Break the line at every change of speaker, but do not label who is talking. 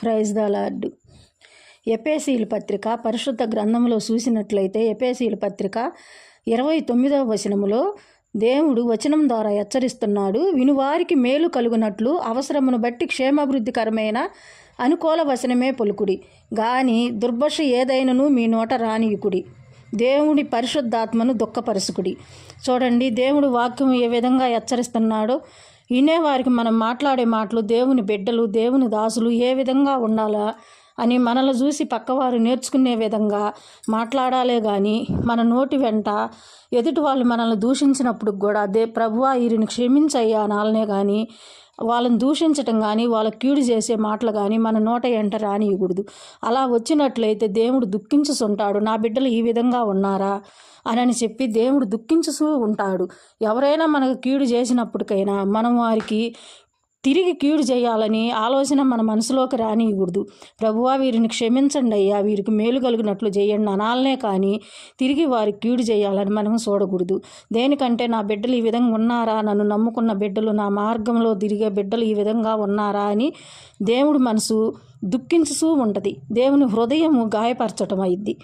Praise the lord. ఎఫెసీయుల పత్రిక పరిశుద్ధ గ్రంథంలో చూసినట్లయితే ఎఫెసీయుల పత్రిక 29వ వచనములో దేవుడు వచనం ద్వారా హెచ్చరిస్తున్నాడు. వినువారికి మేలు కలుగునట్లు అవసరమును బట్టి క్షేమాభివృద్ధికరమైన అనుకూల వచనమే పలుకుడి, గాని దుర్భష ఏదైనను మీ నోట రానియుకుడి, దేవుని పరిశుద్ధాత్మను దుఃఖపరచుకుడి. చూడండి, దేవుడు వాక్యం ఏ విధంగా హెచ్చరిస్తున్నాడో. వినేవారికి మనం మాట్లాడే మాటలు దేవుని బిడ్డలు, దేవుని దాసులు ఏ విధంగా ఉండాలా అని మనల్ని చూసి పక్కవారు నేర్చుకునే విధంగా మాట్లాడాలే కానీ మన నోటి వెంట ఎదుటి వాళ్ళు మనల్ని దూషించినప్పుడు కూడా ప్రభువా వీరిని క్షమించయ్యా అనాలనే కానీ వాళ్ళని దూషించటం కానీ వాళ్ళ కీడు చేసే మాటలు కానీ మన నోట వెంట రానియకూడదు. అలా వచ్చినట్లయితే దేవుడు దుఃఖించుతుంటాడు. నా బిడ్డలు ఈ విధంగా ఉన్నారా అని చెప్పి దేవుడు దుఃఖించుతూ ఉంటాడు. ఎవరైనా మనకు కీడు చేసినప్పటికైనా మనం వారికి తిరిగి కీడు చేయాలని ఆలోచన మన మనసులోకి రానియకూడదు. ప్రభువా వీరిని క్షమించండి అయ్యా, వీరికి మేలు కలిగినట్లు చేయండి అనాలనే కానీ తిరిగి వారికి కీడు చేయాలని మనం చూడకూడదు. దేనికంటే నా బిడ్డలు ఈ విధంగా ఉన్నారా, నన్ను నమ్ముకున్న బిడ్డలు, నా మార్గంలో తిరిగే బిడ్డలు ఈ విధంగా ఉన్నారా అని దేవుడు మనసు దుఃఖించుతూ ఉంటుంది. దేవుని హృదయము గాయపరచటం అయింది.